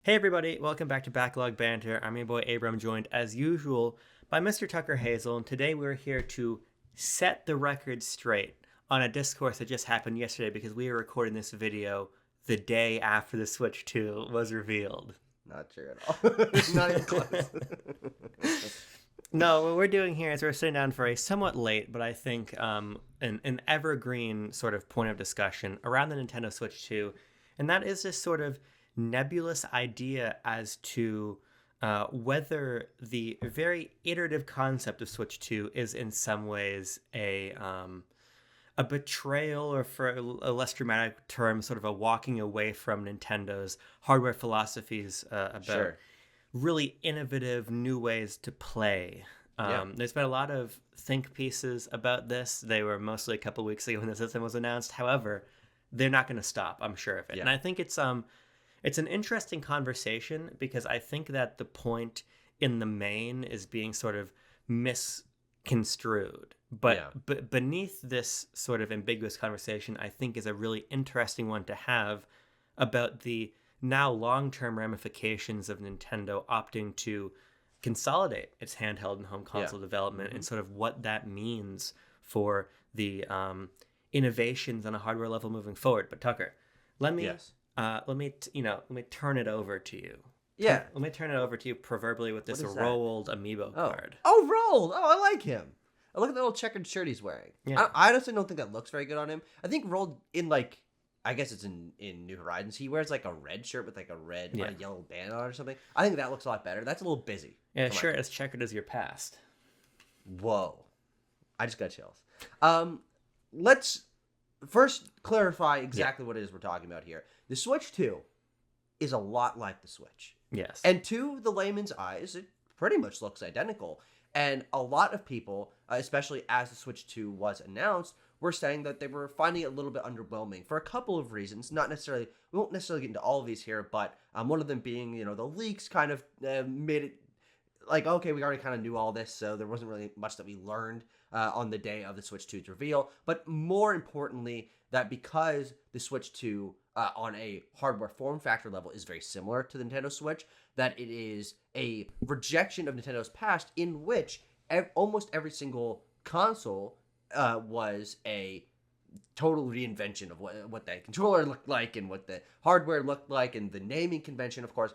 Hey everybody, welcome back to Backlog Banter. I'm your boy Abram, joined as usual by Mr. Tucker Hazel, and today we're here to set the record straight on a discourse that just happened yesterday because we were recording this video the day after the Switch 2 was revealed. Not true at all. Not even close. No, what we're doing here is we're sitting down for a somewhat late, but I think an evergreen sort of point of discussion around the Nintendo Switch 2, and that is this sort of nebulous idea as to whether the very iterative concept of Switch 2 is in some ways a betrayal, or for a less dramatic term, sort of a walking away from Nintendo's hardware philosophies about Sure. really innovative new ways to play. Yeah. There's been a lot of think pieces about this. They were mostly a couple weeks ago when the system was announced. However, they're not going to stop, I'm sure of it. Yeah. And I think it's an interesting conversation because I think that the point in the main is being sort of misconstrued. But beneath this sort of ambiguous conversation, I think is a really interesting one to have about the now long-term ramifications of Nintendo opting to consolidate its handheld and home console development, and sort of what that means for the innovations on a hardware level moving forward. But Tucker, let me turn it over to you. Yeah. Let me turn it over to you, proverbially with this rolled amiibo card. Oh, rolled. Oh, I like him. I look at the little checkered shirt he's wearing. Yeah. I honestly don't think that looks very good on him. I think rolled in I guess it's in New Horizons. He wears like a red shirt with like a red or a yellow band on it or something. I think that looks a lot better. That's a little busy. Yeah, sure, as checkered as your past. Whoa. I just got chills. Let's first clarify exactly what it is we're talking about here. The Switch 2 is a lot like the Switch. Yes. And to the layman's eyes, it pretty much looks identical. And a lot of people, especially as the Switch 2 was announced, were saying that they were finding it a little bit underwhelming for a couple of reasons. We won't necessarily get into all of these here, but one of them being, the leaks kind of made it like, okay, we already kind of knew all this, so there wasn't really much that we learned on the day of the Switch 2's reveal. But more importantly, that because the Switch 2 on a hardware form factor level is very similar to the Nintendo Switch, that it is a rejection of Nintendo's past in which almost every single console was a total reinvention of what that controller looked like and what the hardware looked like, and the naming convention, of course.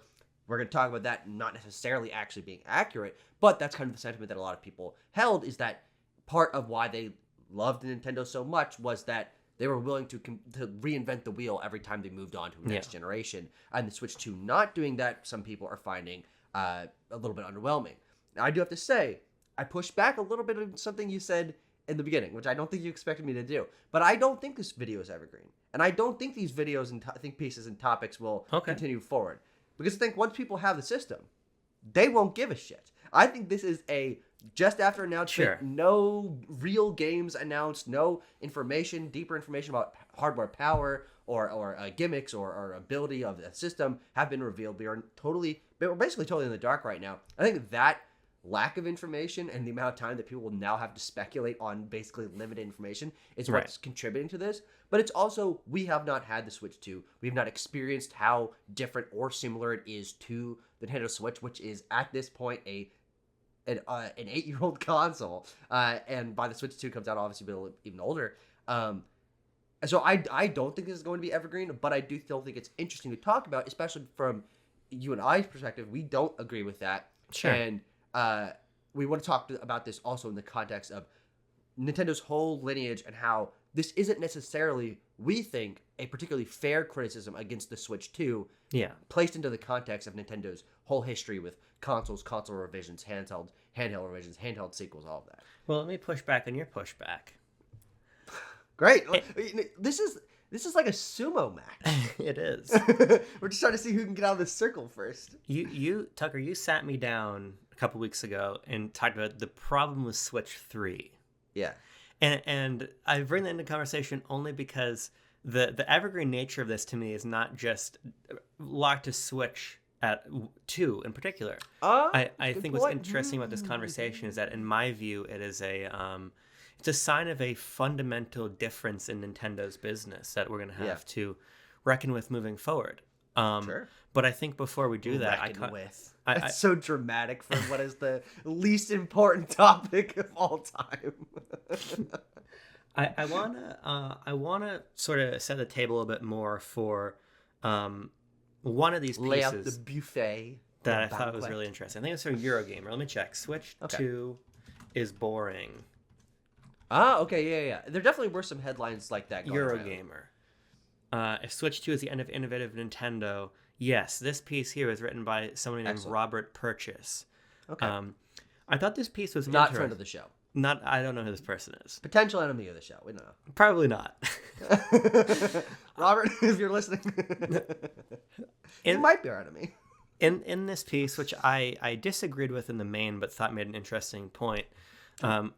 We're going to talk about that not necessarily actually being accurate, but that's kind of the sentiment that a lot of people held, is that part of why they loved Nintendo so much was that they were willing to reinvent the wheel every time they moved on to a next generation. And the Switch 2 not doing that, some people are finding a little bit underwhelming. Now, I do have to say, I pushed back a little bit of something you said in the beginning, which I don't think you expected me to do. But I don't think this video is evergreen. And I don't think these videos and think pieces and topics will continue forward. Because I think once people have the system, they won't give a shit. I think this is a just after announcement, no real games announced, no information, deeper information about hardware power or gimmicks or ability of the system have been revealed. We're basically totally in the dark right now. I think that lack of information and the amount of time that people will now have to speculate on basically limited information is what's contributing to this. But it's also, we have not had the Switch 2. We have not experienced how different or similar it is to the Nintendo Switch, which is at this point an 8-year-old console. And by the Switch 2 comes out, obviously, be even older. So I don't think this is going to be evergreen, but I do still think it's interesting to talk about, especially from you and I's perspective. We don't agree with that. Sure. And we want to talk about this also in the context of Nintendo's whole lineage and how this isn't necessarily, we think, a particularly fair criticism against the Switch 2, placed into the context of Nintendo's whole history with consoles, console revisions, handheld revisions, handheld sequels, all of that. Well, let me push back on your pushback. Great. This is like a sumo match. It is. We're just trying to see who can get out of this circle first. Tucker, you sat me down a couple weeks ago and talked about the problem with Switch 3. Yeah. And I bring that into conversation only because the evergreen nature of this to me is not just locked to Switch at 2 in particular. I think what's interesting about this conversation is that, in my view, it is it's a sign of a fundamental difference in Nintendo's business that we're going to have to reckon with moving forward. Sure. But I think before we do that, Reckon with. I That's so dramatic for what is the least important topic of all time. I wanna sort of set the table a bit more for one of these Lay out the pieces buffet. that the I thought was banquet. really interesting. I think it's from Eurogamer. Let me check. Switch Okay. 2 is boring. Ah, okay, yeah. There definitely were some headlines like that going around. Eurogamer. If Switch 2 is the end of innovative Nintendo, yes, this piece here is written by someone named Excellent. Robert Purchase. Okay. I thought this piece was Not interesting. friend of the show. I don't know who this person is. Potential enemy of the show. We don't Probably not. know. Robert, if you're listening, you might be our enemy. In this piece, which I disagreed with in the main, but thought made an interesting point,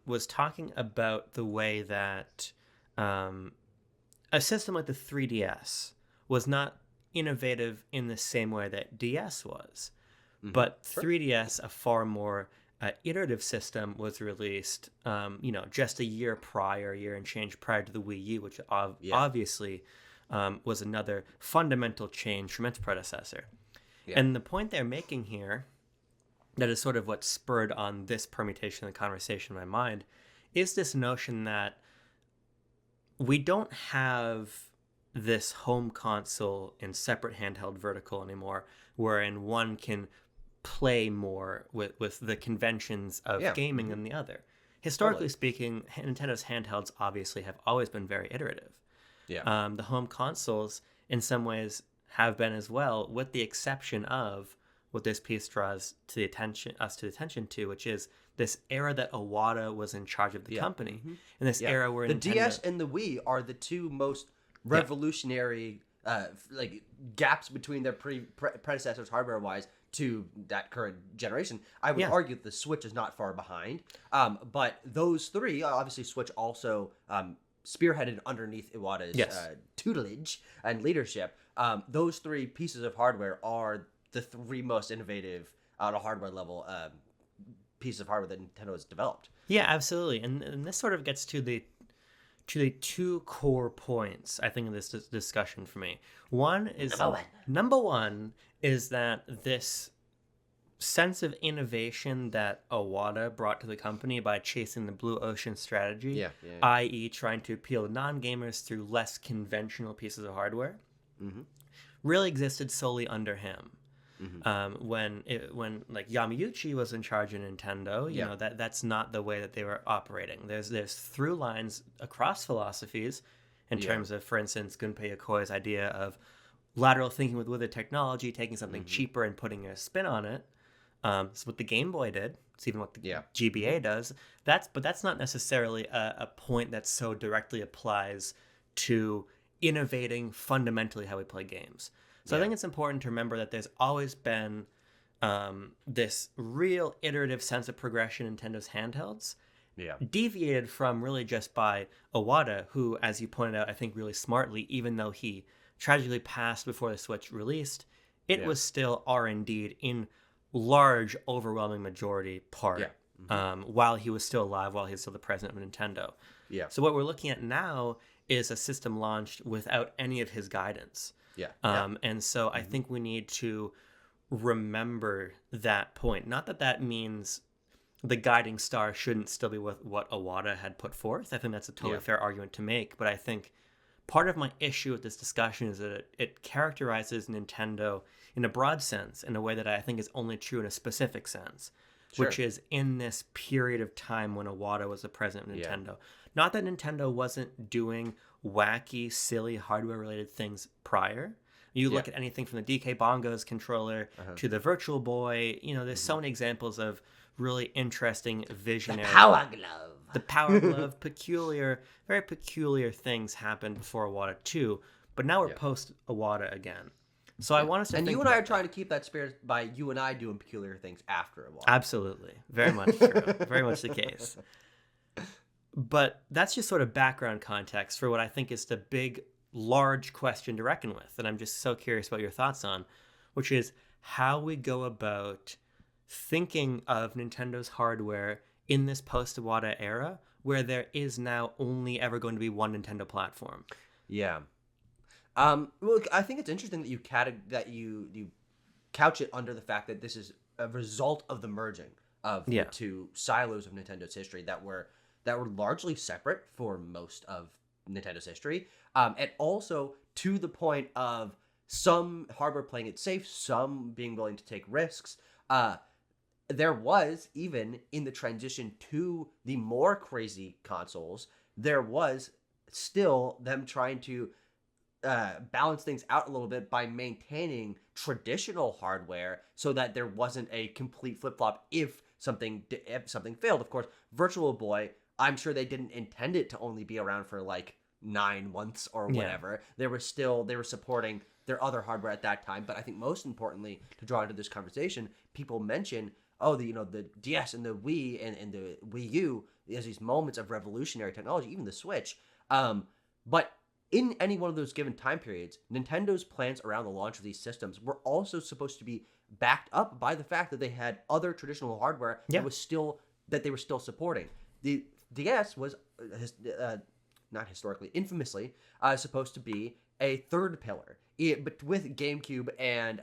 was talking about the way that a system like the 3DS was not innovative in the same way that DS was. But 3DS, a far more iterative system, was released, just a year and change prior to the Wii U, which obviously was another fundamental change from its predecessor. Yeah. And the point they're making here, that is sort of what spurred on this permutation of the conversation in my mind, is this notion that we don't have this home console in separate handheld vertical anymore, wherein one can play more with the conventions of gaming than the other. Historically speaking, Nintendo's handhelds obviously have always been very iterative. Yeah. The home consoles, in some ways, have been as well, with the exception of what this piece draws to the attention to, which is this era that Iwata was in charge of the company, and this era where the Nintendo... DS and the Wii are the two most revolutionary gaps between their predecessors hardware-wise to that current generation. I would argue that the Switch is not far behind, but those three, obviously Switch also spearheaded underneath Iwata's tutelage and leadership. Those three pieces of hardware are the three most innovative on a hardware level pieces of hardware that Nintendo has developed. Yeah, absolutely. And this sort of gets to the two core points, I think, in this discussion for me. Number one is that this sense of innovation that Iwata brought to the company by chasing the blue ocean strategy, i.e. trying to appeal to non-gamers through less conventional pieces of hardware, really existed solely under him. When like Yamauchi was in charge of Nintendo, you know, that's not the way that they were operating. There's through lines across philosophies in terms of, for instance, Gunpei Yokoi's idea of lateral thinking with the technology, taking something cheaper and putting a spin on it. It's what the Game Boy did. It's even what the GBA does. But that's not necessarily a point that so directly applies to innovating fundamentally how we play games. So I think it's important to remember that there's always been this real iterative sense of progression in Nintendo's handhelds, deviated from really just by Iwata, who, as you pointed out, I think really smartly, even though he tragically passed before the Switch released, it was still R&D'd in large, overwhelming majority part while he was still alive, while he was still the president of Nintendo. So what we're looking at now is a system launched without any of his guidance. And so I think we need to remember that point. Not that that means the guiding star shouldn't still be with what Iwata had put forth. I think that's a totally fair argument to make. But I think part of my issue with this discussion is that it characterizes Nintendo in a broad sense, in a way that I think is only true in a specific sense, which is in this period of time when Iwata was the president of Nintendo. Not that Nintendo wasn't doing wacky, silly hardware-related things prior. You look at anything from the DK Bongos controller to the Virtual Boy. You know, there's so many examples of really interesting visionary... The Power Glove. The Power Glove. Very peculiar things happened before Iwata too. But now we're post-Iwata again. So I want us to think you and I are trying to keep that spirit by you and I doing peculiar things after Iwata. Absolutely. Very much true. Very much the case. But that's just sort of background context for what I think is the big, large question to reckon with, that I'm just so curious about your thoughts on, which is how we go about thinking of Nintendo's hardware in this post-Iwata era, where there is now only ever going to be one Nintendo platform. Yeah. Well, I think it's interesting that you couch it under the fact that this is a result of the merging of the Yeah. two silos of Nintendo's history that were largely separate for most of Nintendo's history, and also to the point of some hardware playing it safe, some being willing to take risks. There was, even in the transition to the more crazy consoles, there was still them trying to balance things out a little bit by maintaining traditional hardware so that there wasn't a complete flip flop if something failed. Of course, Virtual Boy, I'm sure they didn't intend it to only be around for like 9 months or Yeah. whatever. They were supporting their other hardware at that time. But I think most importantly, to draw into this conversation, people mention, oh, the DS and the Wii and the Wii U as these moments of revolutionary technology, even the Switch. But in any one of those given time periods, Nintendo's plans around the launch of these systems were also supposed to be backed up by the fact that they had other traditional hardware Yeah. that they were still supporting. The DS was not historically, infamously, supposed to be a third pillar. But with GameCube and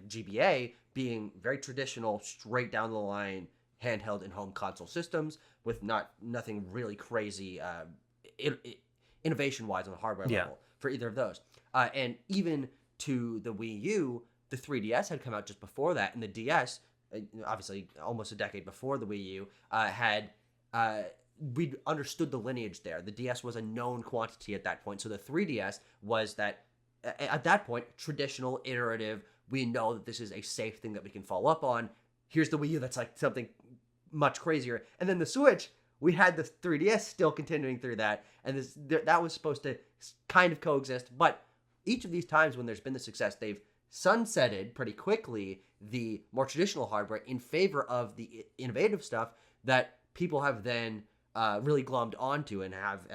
GBA being very traditional, straight down the line, handheld and home console systems with nothing really crazy innovation wise on the hardware Yeah. level for either of those. And even to the Wii U, the 3DS had come out just before that, and the DS, obviously almost a decade before the Wii U, had we understood the lineage there. The DS was a known quantity at that point, so the 3DS was that at that point traditional, iterative. We know that this is a safe thing that we can follow up on. Here's the Wii U that's like something much crazier, and then the Switch. We had the 3DS still continuing through that, and that was supposed to kind of coexist. But each of these times when there's been the success, they've sunsetted pretty quickly the more traditional hardware in favor of the innovative stuff that people have then really glommed onto and have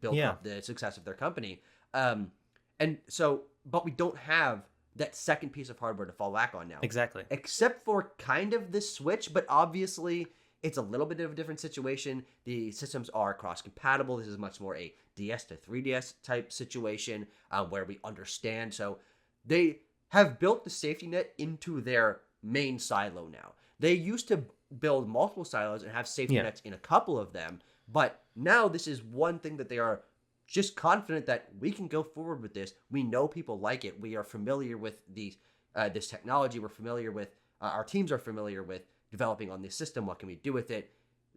built Yeah. up the success of their company. And so, but we don't have that second piece of hardware to fall back on now. Exactly. Except for kind of the Switch, but obviously it's a little bit of a different situation. The systems are cross-compatible. This is much more a DS to 3DS type situation where we understand. So they have built the safety net into their main silo now. They used to build multiple silos and have safety Yeah. nets in a couple of them, but now this is one thing that they are just confident that we can go forward with this. We know people like it. We are familiar with this technology. We're familiar with our teams are familiar with developing on this system. What can we do with it?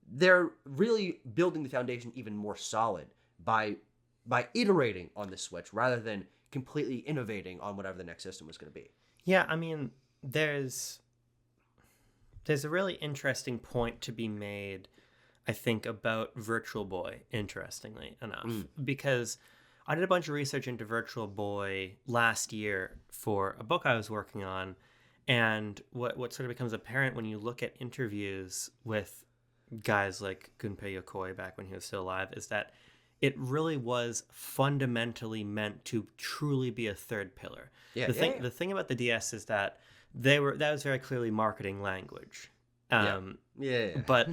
They're really building the foundation even more solid by iterating on the Switch rather than completely innovating on whatever the next system was going to be. Yeah, I mean, there's a really interesting point to be made, I think, about Virtual Boy, interestingly enough, because I did a bunch of research into Virtual Boy last year for a book I was working on, and what sort of becomes apparent when you look at interviews with guys like Gunpei Yokoi back when he was still alive is that it really was fundamentally meant to truly be a third pillar. Yeah, The thing about the DS is that that was very clearly marketing language. Yeah. But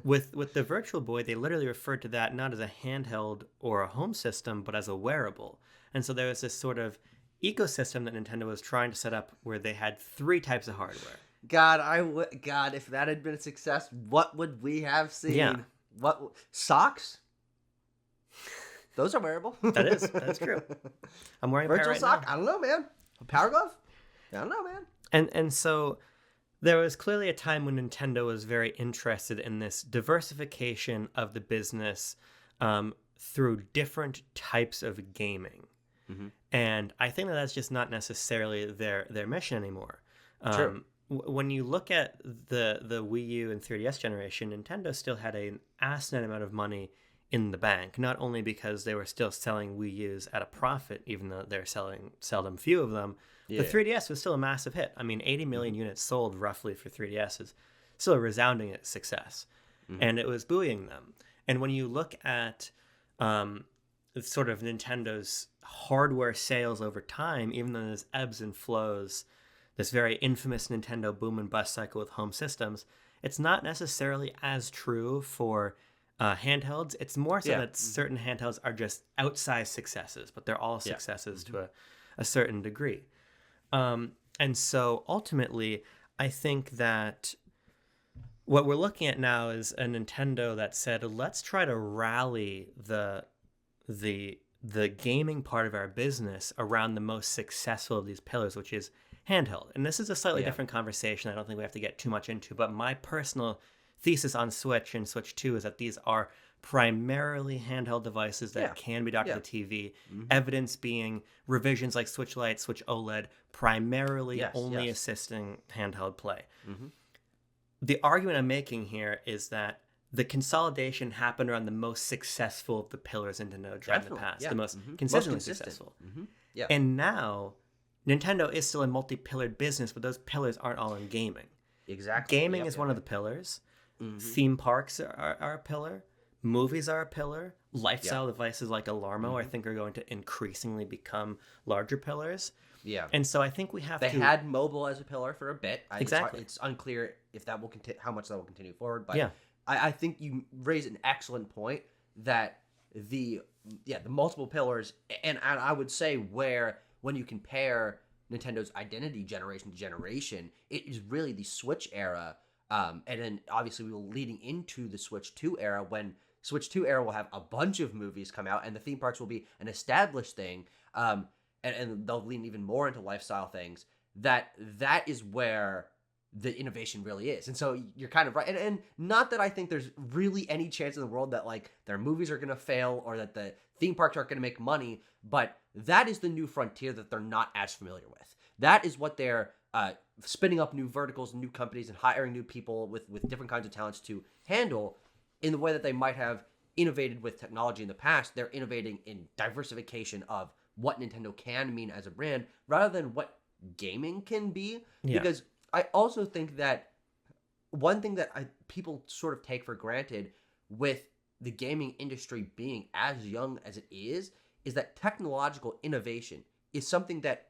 with the Virtual Boy, they literally referred to that not as a handheld or a home system, but as a wearable. And so there was this sort of ecosystem that Nintendo was trying to set up where they had three types of hardware. God, if that had been a success, what would we have seen? Yeah. What socks? Those are wearable. That's true. I'm wearing a pair Virtual right sock? now. I don't know, man. A power glove? I don't know, man. And so there was clearly a time when Nintendo was very interested in this diversification of the business through different types of gaming. Mm-hmm. And I think that's just not necessarily their mission anymore. True. When you look at the Wii U and 3DS generation, Nintendo still had an asinine amount of money in the bank, not only because they were still selling Wii U's at a profit, even though they're selling seldom few of them. Yeah. The 3DS was still a massive hit. I mean, 80 million units sold roughly for 3DS is still a resounding success. And it was buoying them. And when you look at sort of Nintendo's hardware sales over time, even though there's ebbs and flows, this very infamous Nintendo boom and bust cycle with home systems, it's not necessarily as true for handhelds. It's more so Yeah. that certain handhelds are just outsized successes, but they're all Yeah. successes to a certain degree. And so ultimately, I think that what we're looking at now is a Nintendo that said, let's try to rally the gaming part of our business around the most successful of these pillars, which is handheld. And this is a slightly Yeah. different conversation. I don't think we have to get too much into, but my personal thesis on Switch and Switch 2 is that these are primarily handheld devices that Yeah. can be docked Yeah. to the TV. Mhm. Evidence being revisions like Switch Lite, Switch OLED, primarily Yes. only Yes. assisting handheld play. Mm-hmm. The argument I'm making here is that the consolidation happened around the most successful of the pillars Nintendo tried in the Definitely. past, Yeah. the most Mm-hmm. Most consistently consistent. successful. Mm-hmm. Yeah. And now, Nintendo is still a multi-pillared business, but those pillars aren't all in gaming. Exactly. Gaming Yep. is Yep. one of Yep. the pillars. Mm-hmm. Theme parks are a pillar. Movies are a pillar. Lifestyle Yeah. devices like Alarmo, I think, are going to increasingly become larger pillars. Yeah. And so I think we have They to... had mobile as a pillar for a bit. Exactly. It's unclear if that will continue, how much that will continue forward. But Yeah. I think you raise an excellent point that the multiple pillars, and I would say where when you compare Nintendo's identity generation to generation, it is really the Switch era. And then obviously we will leading into the Switch 2 era, when Switch 2 era will have a bunch of movies come out and the theme parks will be an established thing. And they'll lean even more into lifestyle things. That is where the innovation really is. And so you're kind of right. And not that I think there's really any chance in the world that like their movies are going to fail or that the theme parks aren't going to make money, but that is the new frontier that they're not as familiar with. That is what they're spinning up new verticals and new companies and hiring new people with different kinds of talents to handle in the way that they might have innovated with technology in the past. They're innovating in diversification of what Nintendo can mean as a brand rather than what gaming can be. Yeah. Because I also think that one thing that people sort of take for granted with the gaming industry being as young as it is that technological innovation is something that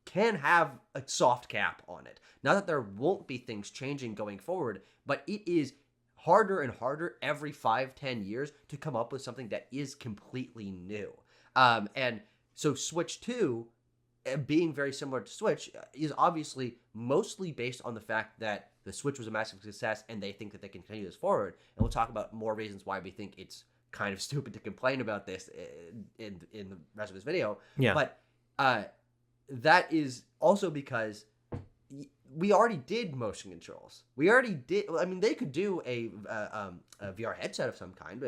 can have a soft cap on it. Not that there won't be things changing going forward, but it is harder and harder every 5-10 years to come up with something that is completely new. And so Switch 2, being very similar to Switch, is obviously mostly based on the fact that the Switch was a massive success and they think that they can continue this forward. And we'll talk about more reasons why we think it's kind of stupid to complain about this in the rest of this video. Yeah. But that is also because we already did motion controls. We already did. I mean, they could do a VR headset of some kind.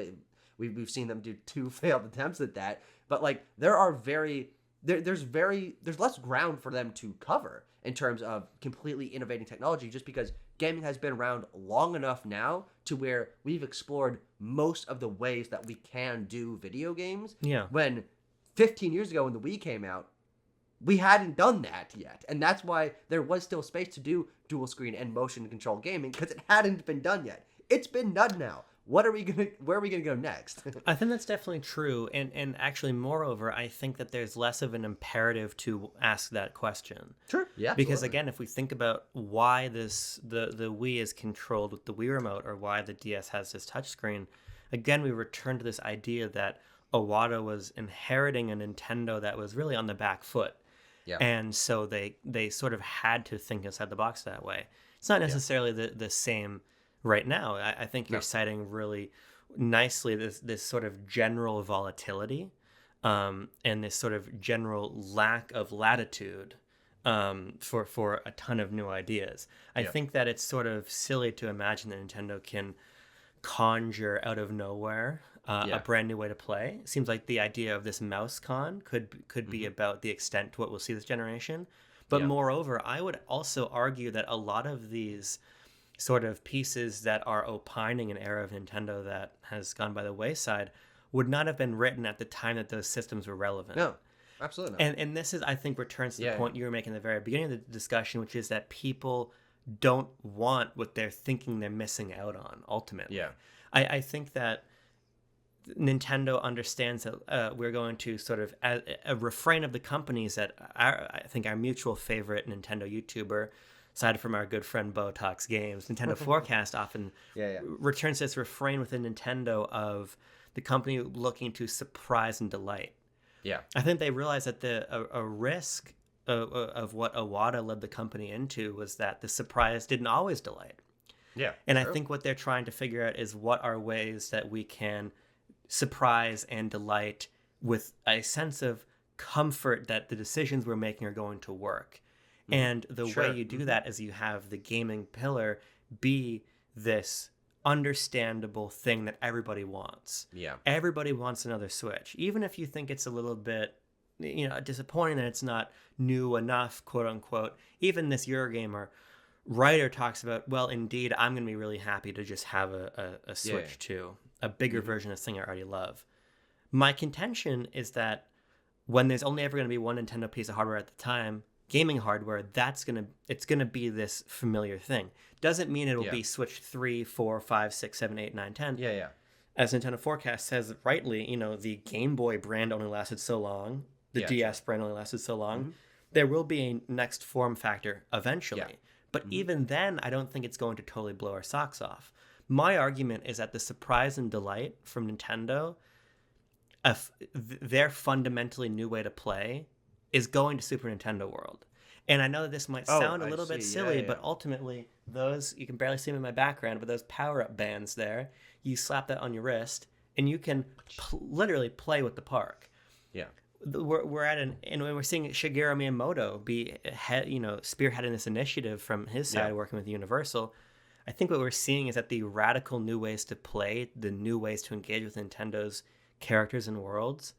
We've seen them do 2 failed attempts at that. But like, there's less ground for them to cover in terms of completely innovating technology, just because gaming has been around long enough now to where we've explored most of the ways that we can do video games. Yeah. When 15 years ago when the Wii came out, we hadn't done that yet. And that's why there was still space to do dual screen and motion control gaming, because it hadn't been done yet. It's been done now. Where are we gonna go next? I think that's definitely true, and actually, moreover, I think that there's less of an imperative to ask that question. Sure. Yeah. Because absolutely. again, if we think about why the Wii is controlled with the Wii remote, or why the DS has this touchscreen, again, we return to this idea that Iwata was inheriting a Nintendo that was really on the back foot. Yeah. And so they sort of had to think outside the box that way. It's not necessarily the same right now. I think you're citing really nicely this sort of general volatility and this sort of general lack of latitude for a ton of new ideas. I think that it's sort of silly to imagine that Nintendo can conjure out of nowhere a brand new way to play. It seems like the idea of this mouse con could be about the extent to what we'll see this generation. But moreover, I would also argue that a lot of these sort of pieces that are opining an era of Nintendo that has gone by the wayside would not have been written at the time that those systems were relevant. No, absolutely not. And this is, I think, returns to the point you were making at the very beginning of the discussion, which is that people don't want what they're thinking they're missing out on, ultimately. Yeah. I think that Nintendo understands that we're going to sort of, a refrain of the companies that I think our mutual favorite Nintendo YouTuber, aside from our good friend Botox Games, Nintendo Forecast often Yeah. returns to this refrain within Nintendo of the company looking to surprise and delight. Yeah. I think they realized that a risk of what Iwata led the company into was that the surprise didn't always delight. Yeah. And I True. think what they're trying to figure out is what are ways that we can surprise and delight with a sense of comfort that the decisions we're making are going to work. And the way Sure. you do that is you have the gaming pillar be this understandable thing that everybody wants. Yeah. Everybody wants another Switch. Even if you think it's a little bit, disappointing that it's not new enough, quote unquote. Even this Eurogamer writer talks about, well, indeed, I'm going to be really happy to just have a Switch 2, a bigger version of this thing I already love. My contention is that when there's only ever going to be one Nintendo piece of hardware at the time, gaming hardware, it's gonna be this familiar thing. Doesn't mean it'll be Switch 3, 4, 5, 6, 7, 8, 9, 10. Yeah. As Nintendo Forecast says rightly, the Game Boy brand only lasted so long. The DS brand only lasted so long. There will be a next form factor eventually. Yeah. But even then, I don't think it's going to totally blow our socks off. My argument is that the surprise and delight from Nintendo, their fundamentally new way to play, is going to Super Nintendo World. And I know that this might sound a little bit silly, but ultimately, those, you can barely see them in my background, but those power-up bands there, you slap that on your wrist, and you can literally play with the park. Yeah. We're at and we're seeing Shigeru Miyamoto be spearheading this initiative from his side, working with Universal. I think what we're seeing is that the radical new ways to play, the new ways to engage with Nintendo's characters and worlds,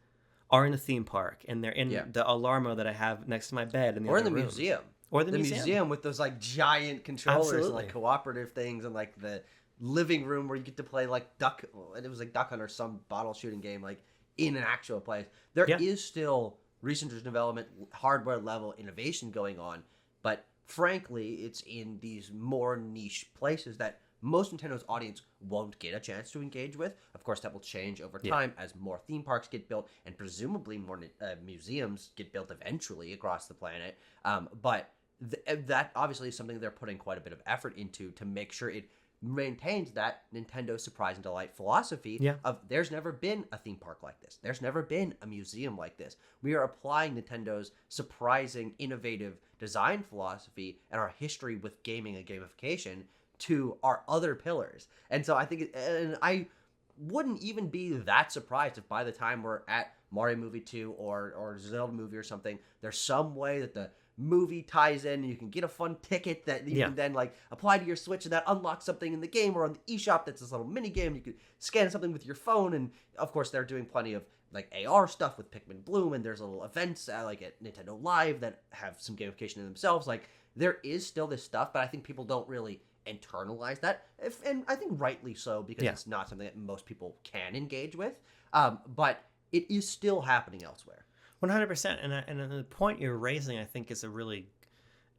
are in the theme park, and they're in the Alarmo that I have next to my bed, or in the museum, or the museum with those like giant controllers Absolutely. and like cooperative things, and like the living room where you get to play like Duck. It was like Duck Hunt or some bottle shooting game, like in an actual place. There is still research and development, hardware level innovation going on, but frankly, it's in these more niche places that most Nintendo's audience won't get a chance to engage with. Of course, that will change over time as more theme parks get built and presumably more museums get built eventually across the planet. But that obviously is something they're putting quite a bit of effort into to make sure it maintains that Nintendo surprise and delight philosophy of there's never been a theme park like this. There's never been a museum like this. We are applying Nintendo's surprising, innovative design philosophy and our history with gaming and gamification to our other pillars. And so I think, and I wouldn't even be that surprised if by the time we're at Mario Movie 2 or Zelda movie or something, there's some way that the movie ties in and you can get a fun ticket that you can then like apply to your Switch, and that unlocks something in the game, or on the eShop that's this little mini game. You could scan something with your phone, and of course they're doing plenty of like AR stuff with Pikmin Bloom, and there's little events like at Nintendo Live that have some gamification in themselves. Like there is still this stuff, but I think people don't really internalize that, and I think rightly so, because it's not something that most people can engage with, but it is still happening elsewhere. 100%. And the point you're raising, I think, is a really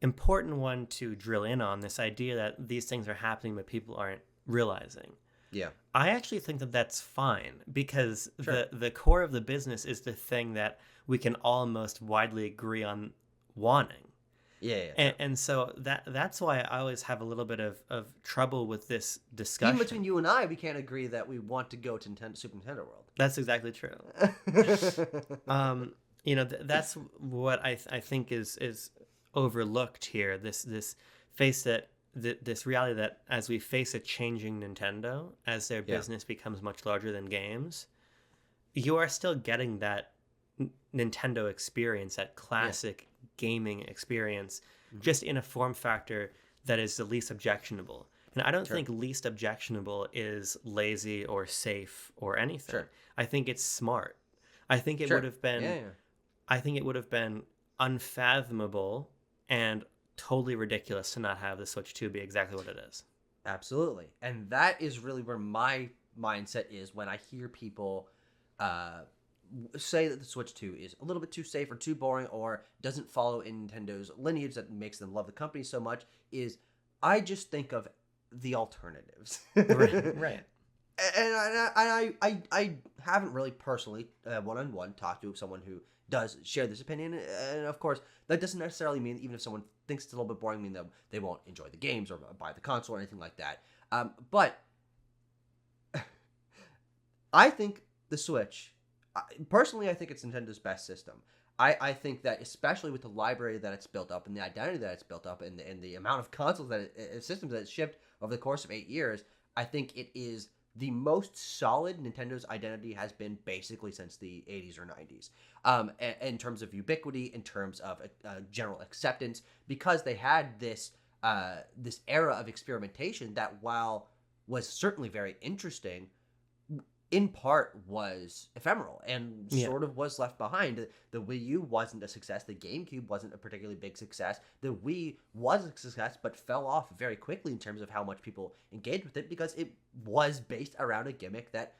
important one to drill in on, this idea that these things are happening but people aren't realizing. Yeah. I actually think that that's fine, because the core of the business is the thing that we can all most widely agree on wanting. And so that's why I always have a little bit of trouble with this discussion. Even between you and I, we can't agree that we want to go to Super Nintendo World. That's exactly true. That's what I think is overlooked here. This reality that as we face a changing Nintendo, as their business becomes much larger than games, you are still getting that Nintendo experience, that classic gaming experience, just in a form factor that is the least objectionable. And I don't think least objectionable is lazy or safe or anything. I think it's smart. I think it would have been I think it would have been unfathomable and totally ridiculous to not have the Switch 2 be exactly what it is. Absolutely. And that is really where my mindset is when I hear people say that the Switch 2 is a little bit too safe or too boring or doesn't follow in Nintendo's lineage that makes them love the company so much, is I just think of the alternatives. Right. And I haven't really personally one-on-one talked to someone who does share this opinion, and of course, that doesn't necessarily mean even if someone thinks it's a little bit boring, mean that they won't enjoy the games or buy the console or anything like that. But I think the Switch, personally, I think it's Nintendo's best system. I think that especially with the library that it's built up and the identity that it's built up and the amount of consoles systems that it's shipped over the course of 8 years, I think it is the most solid Nintendo's identity has been basically since the 80s or 90s. In terms of ubiquity, in terms of general acceptance, because they had this this era of experimentation that, while was certainly very interesting, in part was ephemeral and sort of was left behind. The Wii U wasn't a success. The GameCube wasn't a particularly big success. The Wii was a success, but fell off very quickly in terms of how much people engaged with it because it was based around a gimmick that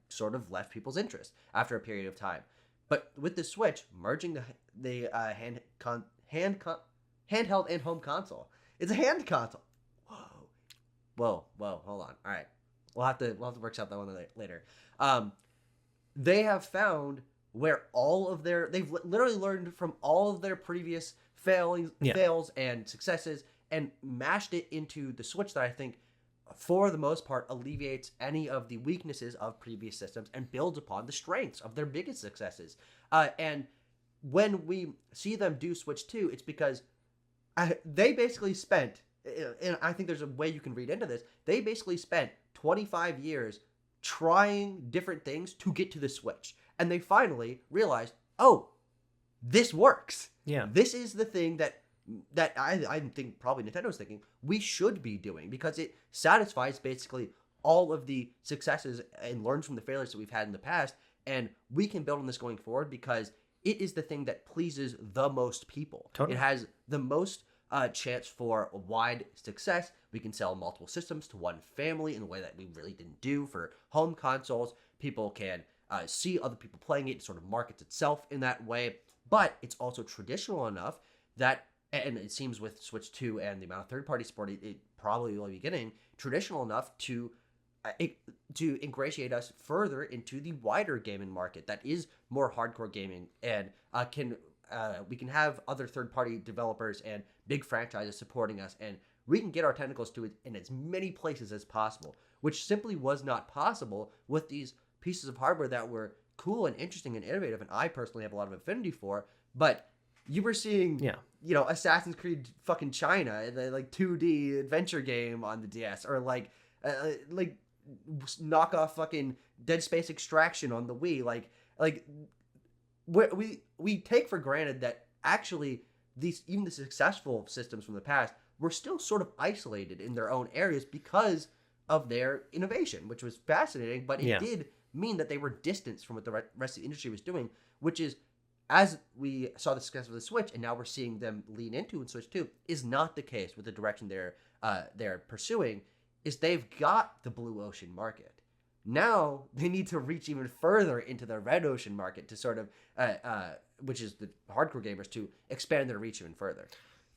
sort of left people's interest after a period of time. But with the Switch, merging the handheld and home console, it's a hand console. Whoa, hold on. All right. We'll have to work out that one later. They have found where they've literally learned from all of their previous fails and successes and mashed it into the Switch that I think, for the most part, alleviates any of the weaknesses of previous systems and builds upon the strengths of their biggest successes. And when we see them do Switch 2, it's because they basically spent, and I think there's a way you can read into this, they basically spent 25 years trying different things to get to the Switch. And they finally realized, oh, this works. Yeah. This is the thing that I think probably Nintendo's thinking we should be doing, because it satisfies basically all of the successes and learns from the failures that we've had in the past. And we can build on this going forward because it is the thing that pleases the most people. Totally. It has the most chance for wide success. We can sell multiple systems to one family in a way that we really didn't do for home consoles. People can see other people playing it. It sort of markets itself in that way. But it's also traditional enough that, and it seems with Switch 2 and the amount of third-party support it probably will be getting, traditional enough to ingratiate us further into the wider gaming market that is more hardcore gaming and we can have other third-party developers and big franchises supporting us, and we can get our tentacles to it in as many places as possible, which simply was not possible with these pieces of hardware that were cool and interesting and innovative, and I personally have a lot of affinity for. But you were seeing, Assassin's Creed fucking China, the 2D adventure game on the DS, or like knockoff fucking Dead Space Extraction on the Wii, we take for granted that actually even the successful systems from the past were still sort of isolated in their own areas because of their innovation, which was fascinating, but it did mean that they were distanced from what the rest of the industry was doing, which is, as we saw the success of the Switch, and now we're seeing them lean into in Switch 2, is not the case with the direction they're pursuing, is they've got the blue ocean market. Now they need to reach even further into the red ocean market to sort of, which is the hardcore gamers, to expand their reach even further.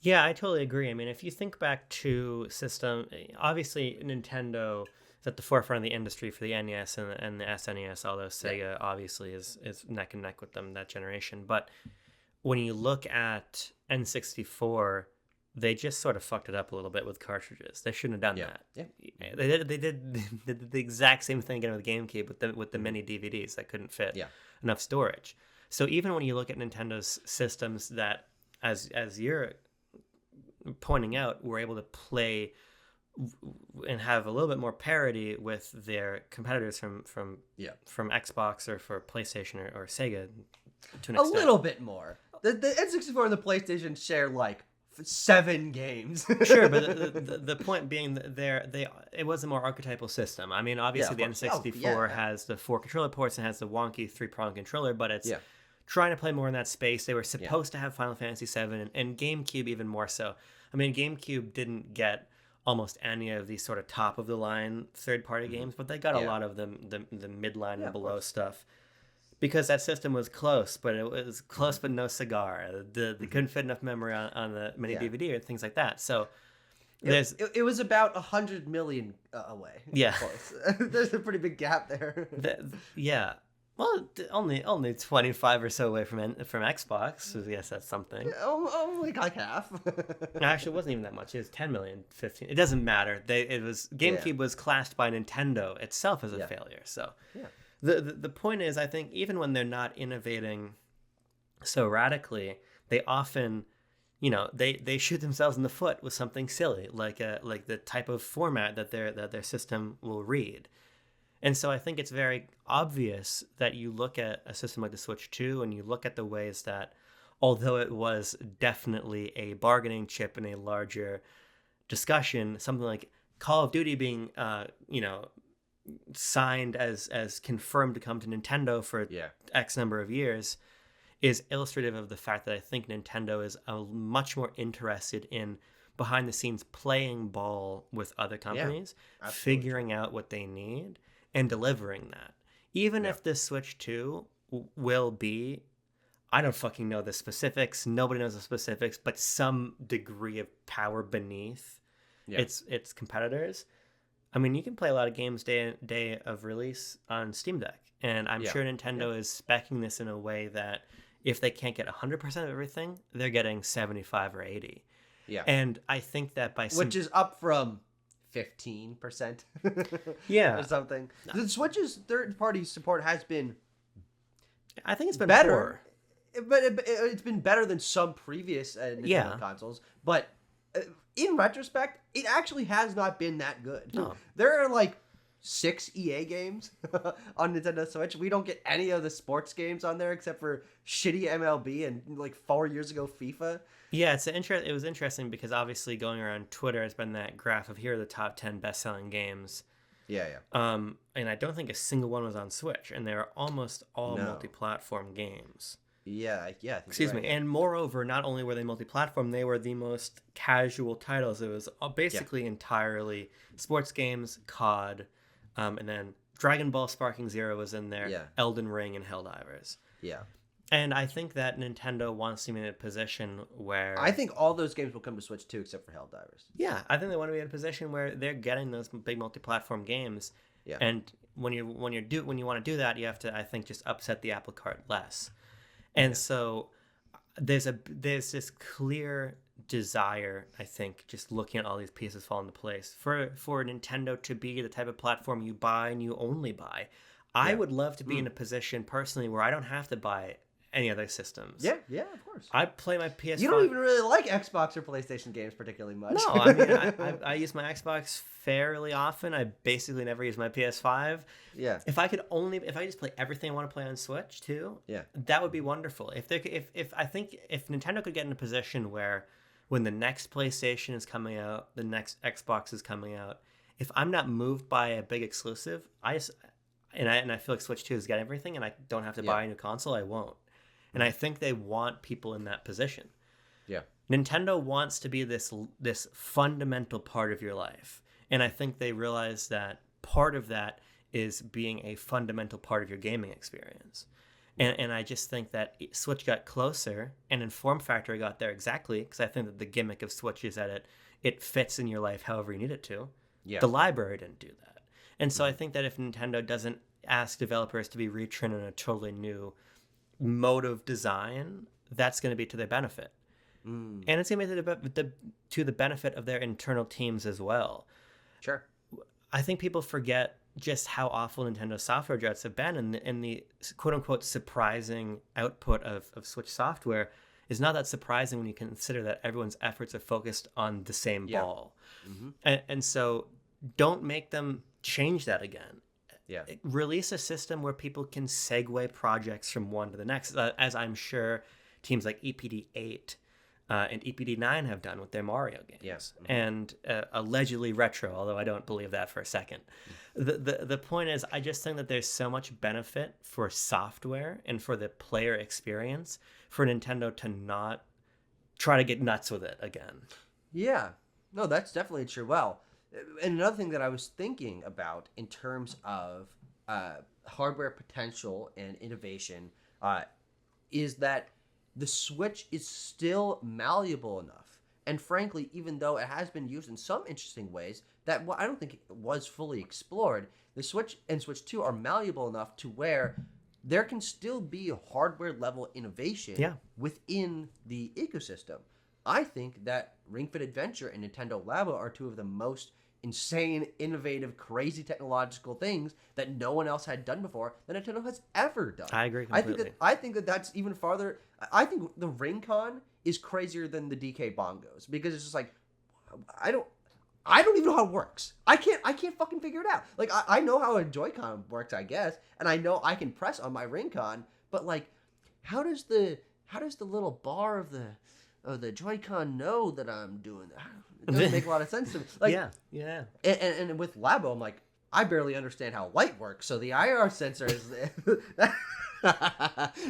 Yeah, I totally agree. I mean, if you think back to system, obviously Nintendo is at the forefront of the industry for the NES and the SNES, although Sega obviously is neck and neck with them that generation. But when you look at N64, they just sort of fucked it up a little bit with cartridges. They shouldn't have done that. Yeah. They did the exact same thing again with GameCube with the mini DVDs that couldn't fit enough storage. So even when you look at Nintendo's systems that, as you're pointing out, were able to play and have a little bit more parity with their competitors from Xbox or for PlayStation or Sega to an extent. A little bit more. The N64 and the PlayStation share 7 games. Sure, but the point being that it was a more archetypal system. I mean, obviously the N64 has the 4 controller ports and has the wonky 3-prong controller, but it's trying to play more in that space. They were supposed to have Final Fantasy VII and GameCube even more so. I mean, GameCube didn't get almost any of these sort of top of the line third-party games, but they got a lot of the midline and below stuff. Because that system was close, but it was close but no cigar. They couldn't fit enough memory on the mini DVD or things like that. So it was about 100 million away. Yeah. There's a pretty big gap there. Well, only 25 or so away from Xbox. So yes, that's something. Only like half. Actually, it wasn't even that much. It was 10 million, 15. It doesn't matter. Yeah. GameCube was classed by Nintendo itself as a Yeah. failure. So Yeah. the point is, I think even when they're not innovating so radically, they often, they shoot themselves in the foot with something silly, like the type of format that their system will read. And so I think it's very obvious that you look at a system like the Switch 2 and you look at the ways that, although it was definitely a bargaining chip in a larger discussion, something like Call of Duty being, signed as confirmed to come to Nintendo for Yeah. X number of years, is illustrative of the fact that I think Nintendo is much more interested in behind the scenes playing ball with other Yeah. companies, Absolutely figuring true. out what they need and delivering that. Even Yeah. if the Switch 2 will be, I don't fucking know the specifics, nobody knows the specifics, but some degree of power beneath Yeah. its competitors. I mean, you can play a lot of games day of release on Steam Deck, and I'm Yeah. sure Yeah. Nintendo is speccing this in a way that if they can't get 100% of everything, they're getting 75 or 80. Yeah. And I think that Which is up from 15% or yeah, something. The Switch's third-party support has been I think it's been better, poor. but it's been better than some previous Nintendo Yeah, consoles. But uh, in retrospect, it actually has not been that good. no. There are like 6 EA games on Nintendo Switch. We don't get any of the sports games on there except for shitty MLB and like 4 years ago FIFA. Yeah, it was interesting because obviously going around Twitter has been that graph of here are the top 10 best-selling games. Yeah, yeah. And I don't think a single one was on Switch, and they are almost all No. multi-platform games. Yeah, yeah. I think Excuse you're me. right. And moreover, not only were they multi-platform, they were the most casual titles. It was Yeah, basically entirely sports games, COD, and then Dragon Ball Sparking Zero was in there, yeah, Elden Ring, and Helldivers. yeah. And I think that Nintendo wants to be in a position where I think all those games will come to Switch too, except for Helldivers. yeah, I think they want to be in a position where they're getting those big multi-platform games, Yeah, and when you want to do that, you have to, I think, just upset the apple cart less. And yeah, so there's this clear desire, I think, just looking at all these pieces fall into place for Nintendo to be the type of platform you buy and you only buy. I yeah. would love to be in a position personally where I don't have to buy any other systems. Yeah, yeah, of course. I play my PS5. You don't even really like Xbox or PlayStation games particularly much. No, I mean, I use my Xbox fairly often. I basically never use my PS5. Yeah, If I just play everything I want to play on Switch too, yeah, that would be wonderful. If I think if Nintendo could get in a position where when the next PlayStation is coming out, the next Xbox is coming out, if I'm not moved by a big exclusive, I feel like Switch 2 has got everything and I don't have to yeah, buy a new console, I won't. And I think they want people in that position. yeah, Nintendo wants to be this fundamental part of your life. And I think they realize that part of that is being a fundamental part of your gaming experience. And I just think that Switch got closer, and in form factor it got there exactly, because I think that the gimmick of Switch is that it fits in your life however you need it to. yeah. The library didn't do that. And so I think that if Nintendo doesn't ask developers to be retrained in a totally new mode of design, that's going to be to their benefit. Mm, And it's going to be to the benefit of their internal teams as well. sure. I think people forget just how awful Nintendo software droughts have been, and the quote-unquote surprising output of Switch software is not that surprising when you consider that everyone's efforts are focused on the same Yeah. ball. Mm-hmm. And so don't make them change that again. Yeah, Release a system where people can segue projects from one to the next, as I'm sure teams like EPD8 and EPD9 have done with their Mario games, yeah. Mm-hmm. and allegedly retro, although I don't believe that for a second. The point is, I just think that there's so much benefit for software and for the player experience for Nintendo to not try to get nuts with it again. Yeah. No, that's definitely true. Well, and another thing that I was thinking about in terms of hardware potential and innovation is that the Switch is still malleable enough. And frankly, even though it has been used in some interesting ways that I don't think it was fully explored, the Switch and Switch 2 are malleable enough to where there can still be hardware level innovation Yeah. within the ecosystem. I think that Ring Fit Adventure and Nintendo Labo are two of the most insane, innovative, crazy technological things that no one else had done before that Nintendo has ever done. I agree completely. I think that that's even farther. I think the Ring Con is crazier than the DK Bongos because it's just like I don't even know how it works. I can't fucking figure it out. Like I know how a Joy-Con works, I guess, and I know I can press on my Ring Con, but like how does the little bar of the Joy-Con know that I'm doing that? It doesn't make a lot of sense to me. Like, yeah. And with Labo, I'm like, I barely understand how light works. So the IR sensor is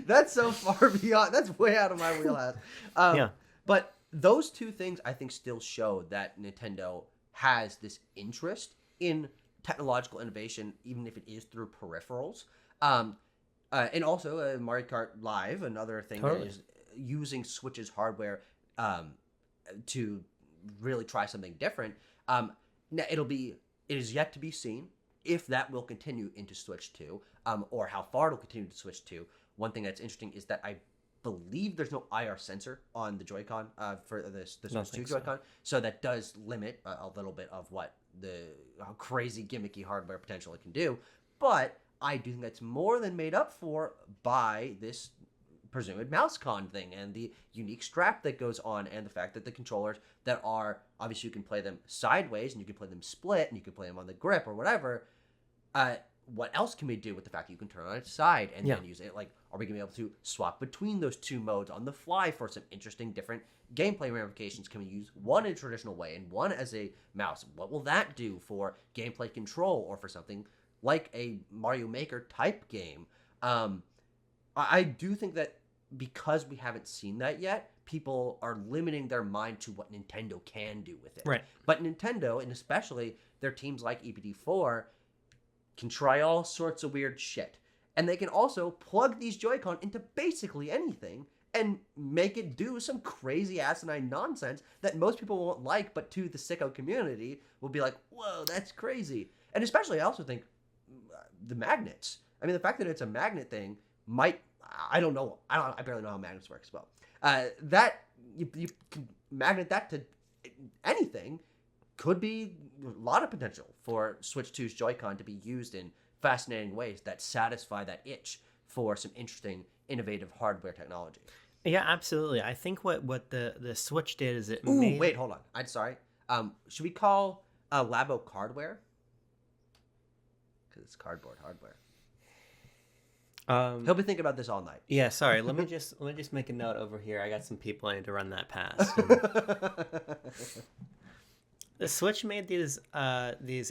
that's so far beyond. That's way out of my wheelhouse. Yeah. But those two things, I think, still show that Nintendo has this interest in technological innovation, even if it is through peripherals. And also Mario Kart Live, another thing that is using Switch's hardware to really try something different. Now it is yet to be seen if that will continue into Switch 2, or how far it'll continue to Switch 2. One thing that's interesting is that I believe there's no IR sensor on the Joy-Con for the Switch 2 Joy-Con, so that does limit a little bit of what how crazy gimmicky hardware potential it can do. But I do think that's more than made up for by this presumed MouseCon thing and the unique strap that goes on, and the fact that the controllers that are obviously, you can play them sideways and you can play them split and you can play them on the grip or whatever. What else can we do with the fact that you can turn on its side and then use it? Like, are we gonna be able to swap between those two modes on the fly for some interesting different gameplay ramifications? Can we use one in a traditional way and one as a mouse? What will that do for gameplay control or for something like a Mario Maker type game? I do think that because we haven't seen that yet, people are limiting their mind to what Nintendo can do with it. Right. But Nintendo, and especially their teams like EPD4, can try all sorts of weird shit. And they can also plug these Joy-Con into basically anything and make it do some crazy asinine nonsense that most people won't like, but to the sicko community will be like, whoa, that's crazy. And especially, I also think the magnets. I mean, the fact that it's a magnet thing might, I don't know. I barely know how magnets work as well. That you can magnet that to anything could be a lot of potential for Switch 2's Joy-Con to be used in fascinating ways that satisfy that itch for some interesting, innovative hardware technology. Yeah, absolutely. I think what the Switch did is it Ooh, wait, hold on. I'm sorry. Should we call Labo cardware? Because it's cardboard hardware. He'll be thinking about this all night. Yeah, sorry. Let me just make a note over here. I got some people I need to run that past. The Switch made these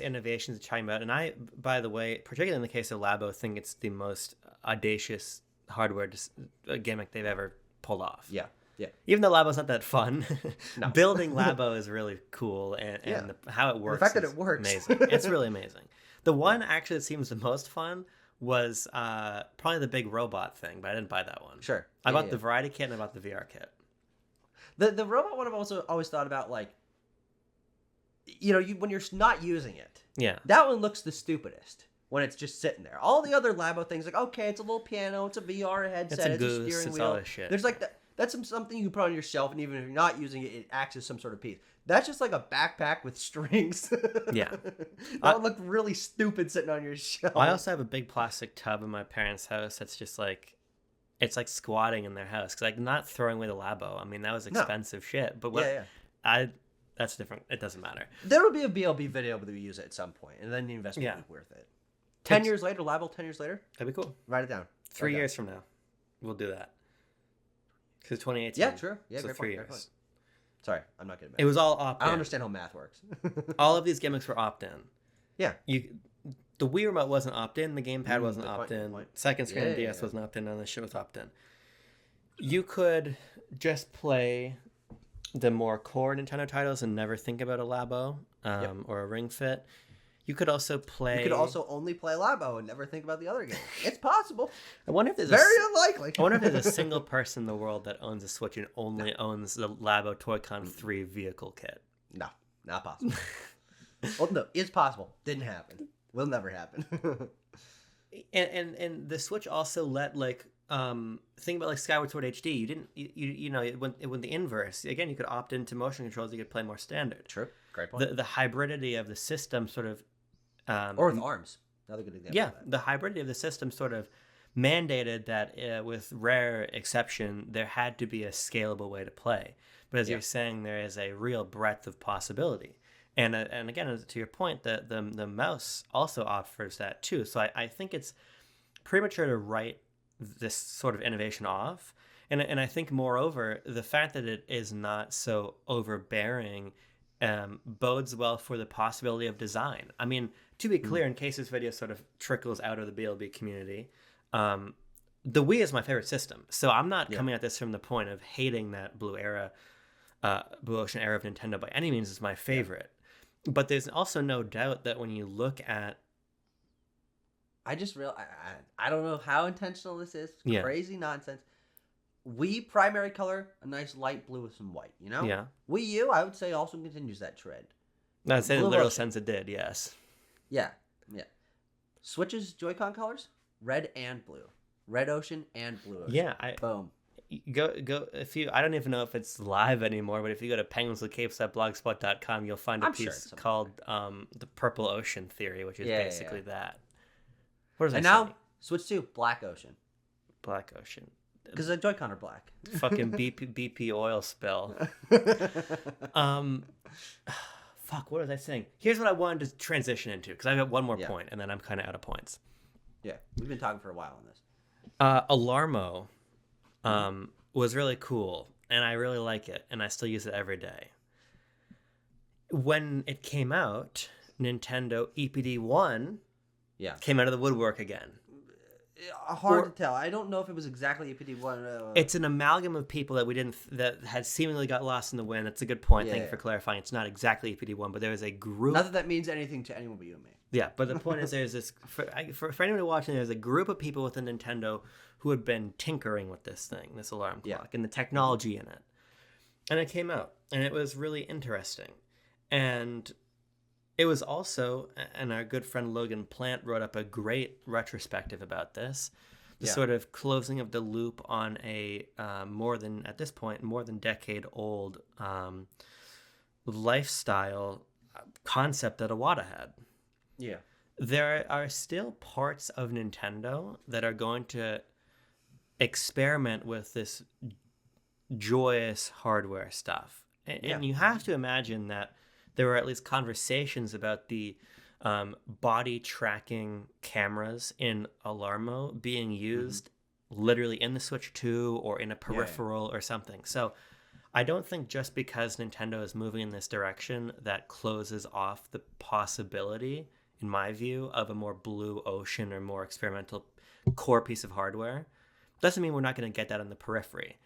innovations you're talking about, and I, by the way, particularly in the case of Labo, think it's the most audacious hardware gimmick they've ever pulled off. Yeah. Even though Labo's not that fun, No. Building Labo is really cool, and how it works. The fact that it works, amazing. It's really amazing. The one actually that seems the most fun was probably the big robot thing, but I didn't buy that one. Sure. I bought the variety kit and I bought the VR kit. The robot one I've also always thought about, like, when you're not using it. Yeah. That one looks the stupidest when it's just sitting there. All the other Labo things, like, okay, it's a little piano, it's a VR headset, it's a goose, steering it's wheel. all this shit. There's like that's something you can put on your shelf, and even if you're not using it, it acts as some sort of piece. That's just like a backpack with strings. Yeah. That would look really stupid sitting on your shelf. I also have a big plastic tub in my parents' house that's just like, it's like squatting in their house. Because I'm not throwing away the Labo. I mean, that was expensive shit. But that's different. It doesn't matter. There will be a BLB video where we use it at some point, and then the investment will be worth it. 10 years later, Labo, 10 years later? That'd be cool. Write it down. 3 years from now, we'll do that. Because 2018. Yeah, true. Yeah, so great 3 point, years. great point. Sorry, I'm not good at math. It was all opt-in. I don't understand how math works. All of these gimmicks were opt-in. Yeah. The Wii Remote wasn't opt-in. The gamepad wasn't good point, opt-in. good point. Second screen DS wasn't opt-in. None of this shit was opt-in. You could just play the more core Nintendo titles and never think about a Labo or a Ring Fit. You could also play... You could also only play Labo and never think about the other game. It's possible. I wonder if there's Very unlikely. I wonder if there's a single person in the world that owns a Switch and only owns the Labo Toy-Con 3 vehicle kit. No, not possible. Well, no, it's possible. Didn't happen. Will never happen. and the Switch also let like think about like Skyward Sword HD. You didn't you know it went the inverse. Again, you could opt into motion controls. You could play more standard. True. Great point. The hybridity of the system sort of Or with arms. Another good example yeah, of that. the hybridity of the system sort of mandated that with rare exception there had to be a scalable way to play. But as Yeah. you're saying, there is a real breadth of possibility. And again, to your point, the mouse also offers that too. So I think it's premature to write this sort of innovation off. And I think, moreover, the fact that it is not so overbearing bodes well for the possibility of design. I mean, to be clear, in case this video sort of trickles out of the BLB community, the Wii is my favorite system. So I'm not coming at this from the point of hating that Blue Ocean era of Nintendo by any means. It's my favorite. But there's also no doubt that when you look at I just real I don't know how intentional this is. Yeah. Crazy nonsense. Wii primary color, a nice light blue with some white, you know? Yeah. Wii U, I would say, also continues that trend. that's in a Blue literal Ocean. sense it did, yes. Yeah. Yeah. Switch's Joy-Con colors, red and blue. Red Ocean and Blue Ocean. Yeah, Boom. go if you I don't even know if it's live anymore, but if you go to penguinswithcapes.blogspot.com, you'll find a I'm sure piece it's somewhere. called the Purple Ocean Theory, which is Yeah, basically that. What does And I now, say? Switch to Black Ocean. Black Ocean. Because the Joy-Con are black. Fucking BP oil spill. Fuck, what was I saying? Here's what I wanted to transition into, because I've got one more point, and then I'm kind of out of points. Yeah, we've been talking for a while on this. Alarmo was really cool, and I really like it, and I still use it every day. When it came out, Nintendo EPD1 Yeah. came out of the woodwork again. Hard to tell. I don't know if it was exactly EPD1. It's an amalgam of people that had seemingly got lost in the wind. That's a good point. Thank you for clarifying. It's not exactly EPD1, but there was a group. Not that that means anything to anyone but you and me. Yeah, but the point is, there's this for anyone watching. There's a group of people within Nintendo who had been tinkering with this thing, this alarm clock, and the technology in it. And it came out, and it was really interesting. And it was also, and our good friend Logan Plant wrote up a great retrospective about this, the sort of closing of the loop on a more than decade old lifestyle concept that Iwata had. Yeah. There are still parts of Nintendo that are going to experiment with this joyous hardware stuff. And you have to imagine that there were at least conversations about the body tracking cameras in Alarmo being used literally in the Switch 2 or in a peripheral or something. So I don't think just because Nintendo is moving in this direction that closes off the possibility, in my view, of a more Blue Ocean or more experimental core piece of hardware. Doesn't mean we're not going to get that on the periphery.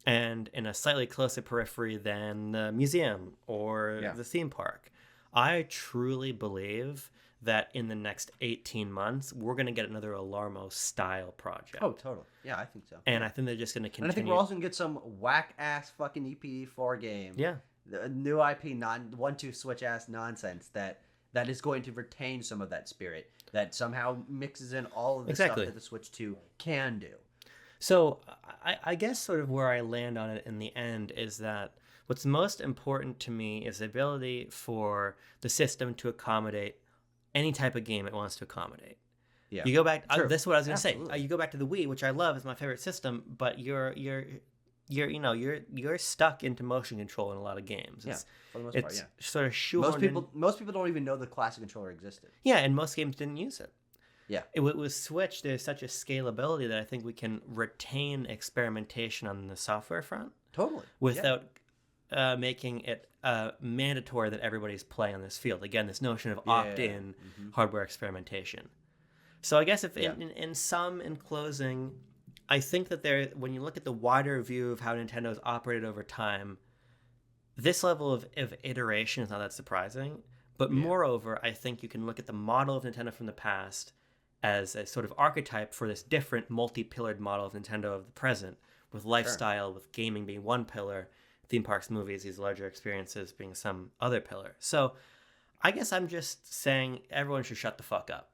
And in a slightly closer periphery than the museum or the theme park. I truly believe that in the next 18 months, we're going to get another Alarmo style project. Oh, totally. Yeah, I think so. And I think they're just going to continue. And I think we're also going to get some whack-ass fucking EPD4 game. Yeah. The new IP, 1-2 Switch-ass nonsense that is going to retain some of that spirit, that somehow mixes in all of the stuff that the Switch 2 can do. So I guess sort of where I land on it in the end is that what's most important to me is the ability for the system to accommodate any type of game it wants to accommodate. Yeah. You go back. This is what I was going to say. You go back to the Wii, which I love, is my favorite system, but you're stuck into motion control in a lot of games. For the most part, sort of shoehorned. Most people don't even know the classic controller existed. Yeah, and most games didn't use it. Yeah. With Switch, there's such a scalability that I think we can retain experimentation on the software front. Totally. Without making it mandatory that everybody's playing on this field. Again, this notion of opt-in hardware experimentation. So I guess if in closing, I think that when you look at the wider view of how Nintendo has operated over time, this level of iteration is not that surprising. But moreover, I think you can look at the model of Nintendo from the past as a sort of archetype for this different multi-pillared model of Nintendo of the present, with lifestyle, with gaming being one pillar, theme parks, movies, these larger experiences being some other pillar. So I guess I'm just saying everyone should shut the fuck up.